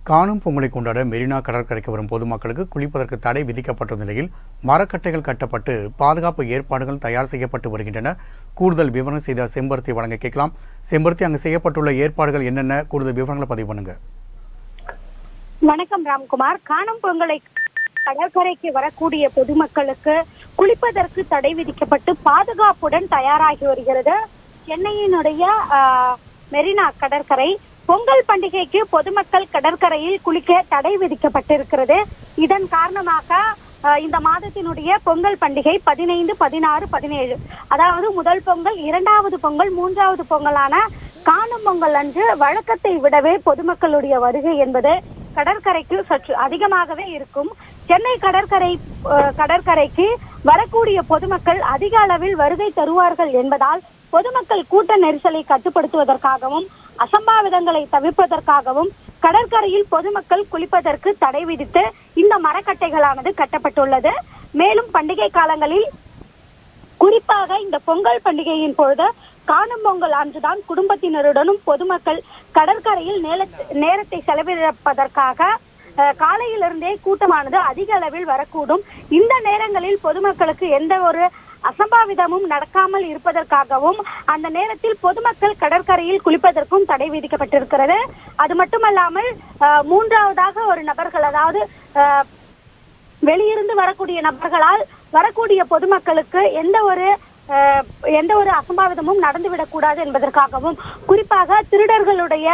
காணும் பொங்கலை கொண்டாட மெரினா கடற்கரைக்கு வரும் பொதுமக்களுக்கு குளிப்பதற்கு தடை விதிக்கப்பட்ட நிலையில் மரக்கட்டைகள் கட்டப்பட்டு பாதுகாப்பு ஏற்பாடுகள் தயார் செய்யப்பட்டு வருகின்றன. கூடுதல் விவரம் செய்த செம்பருத்தி வழங்க கேட்கலாம். செம்பருத்தி, அங்கு செய்யப்பட்டுள்ள ஏற்பாடுகள் என்னென்ன? கூடுதல் விவரங்களை பதிவு பண்ணுங்க. வணக்கம் ராம்குமார். காணும் பொங்கலை கடற்கரைக்கு வரக்கூடிய பொதுமக்களுக்கு குளிப்பதற்கு தடை விதிக்கப்பட்டு பாதுகாப்புடன் தயாராகி வருகிறது சென்னையினுடைய மெரினா கடற்கரை. பொங்கல் பண்டிகைக்கு பொதுமக்கள் கடற்கரையில் குளிக்க தடை விதிக்கப்பட்டிருக்கிறது. இதன் காரணமாக இந்த மாதத்தினுடைய பொங்கல் பண்டிகை 15, 16, 17, அதாவது முதல் பொங்கல், இரண்டாவது பொங்கல், மூன்றாவது பொங்கலான காணும் பொங்கல் அன்று வழக்கத்தை விடவே பொதுமக்களுடைய வருகை என்பது கடற்கரைக்கு சற்று அதிகமாகவே இருக்கும். சென்னை கடற்கரைக்கு வரக்கூடிய பொதுமக்கள் அதிக அளவில் வருகை தருவார்கள் என்பதால் பொதுமக்கள் கூட்ட நெரிசலை கட்டுப்படுத்துவதற்காகவும் அசம்பாவிதங்களை தவிர்ப்பதற்காகவும் கடற்கரையில் பொதுமக்கள் குளிப்பதற்கு தடை விதித்து இந்த மரக்கட்டைகளானது கட்டப்பட்டுள்ளது. மேலும் பண்டிகை காலங்களில், குறிப்பாக இந்த பொங்கல் பண்டிகையின் பொழுது காணும் பொங்கல் அன்றுதான் குடும்பத்தினருடனும் பொதுமக்கள் கடற்கரையில் நேரத்தை செலவிழப்பதற்காக காலையிலிருந்தே கூட்டமானது அதிக அளவில் வரக்கூடும். இந்த நேரங்களில் பொதுமக்களுக்கு எந்த ஒரு அசம்பாவிதமும் நடக்காமல் இருப்பதற்காகவும் அந்த நேரத்தில் பொதுமக்கள் கடற்கரையில் குளிப்பதற்கும் தடை விதிக்கப்பட்டிருக்கிறது. அது மட்டுமல்லாமல் மூன்றாவதாக ஒரு நபர்கள், அதாவது வெளியிருந்து வரக்கூடிய நபர்களால் வரக்கூடிய பொதுமக்களுக்கு எந்த ஒரு அசம்பாவிதமும் நடந்துவிடக்கூடாது என்பதற்காகவும், குறிப்பாக திருடர்களுடைய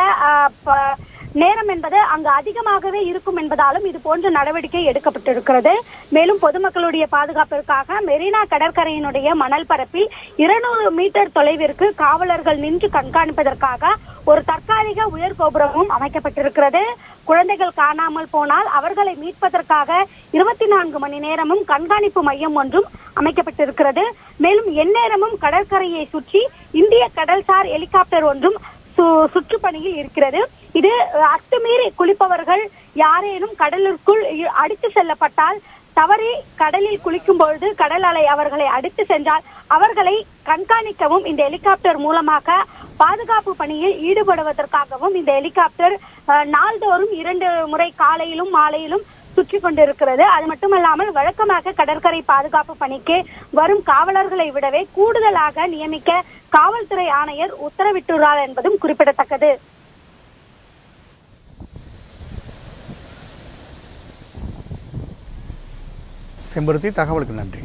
நேரம் என்பது அங்கு அதிகமாகவே இருக்கும் என்பதாலும் இது போன்ற நடவடிக்கை எடுக்கப்பட்டிருக்கிறது. மேலும் பொதுமக்களுடைய பாதுகாப்பிற்காக மெரினா கடற்கரையினுடைய மணல் பரப்பில் 200 மீட்டர் தொலைவிற்கு காவலர்கள் நின்று கண்காணிப்பதற்காக ஒரு தற்காலிக உயர் கோபுரமும் அமைக்கப்பட்டிருக்கிறது. குழந்தைகள் காணாமல் போனால் அவர்களை மீட்பதற்காக 24 மணி நேரமும் கண்காணிப்பு மையம் ஒன்றும் அமைக்கப்பட்டிருக்கிறது. மேலும் எந்நேரமும் கடற்கரையை சுற்றி இந்திய கடல்சார் ஹெலிகாப்டர் ஒன்றும் சுற்றுப்பணியில் இருக்கிறது. இது அத்துமீறி குளிப்பவர்கள் யாரேனும் கடலுக்குள் அடித்து செல்லப்பட்டால், தவறி கடலில் குளிக்கும் பொழுது கடல் அலை அவர்களை அடித்து சென்றால் அவர்களை கண்காணிக்கவும் இந்த ஹெலிகாப்டர் மூலமாக பாதுகாப்பு பணியில் ஈடுபடுவதற்காகவும் இந்த ஹெலிகாப்டர் நாள்தோறும் 2 முறை காலையிலும் மாலையிலும் சுற்றி கொண்டிருக்கிறது. அது மட்டுமல்லாமல் வழக்கமாக கடற்கரை பாதுகாப்பு பணிக்கு வரும் காவலர்களை விடவே கூடுதலாக நியமிக்க காவல்துறை ஆணையர் உத்தரவிட்டுள்ளார் என்பதும் குறிப்பிடத்தக்கது. செம்பருத்தி, தகவலுக்கு நன்றி.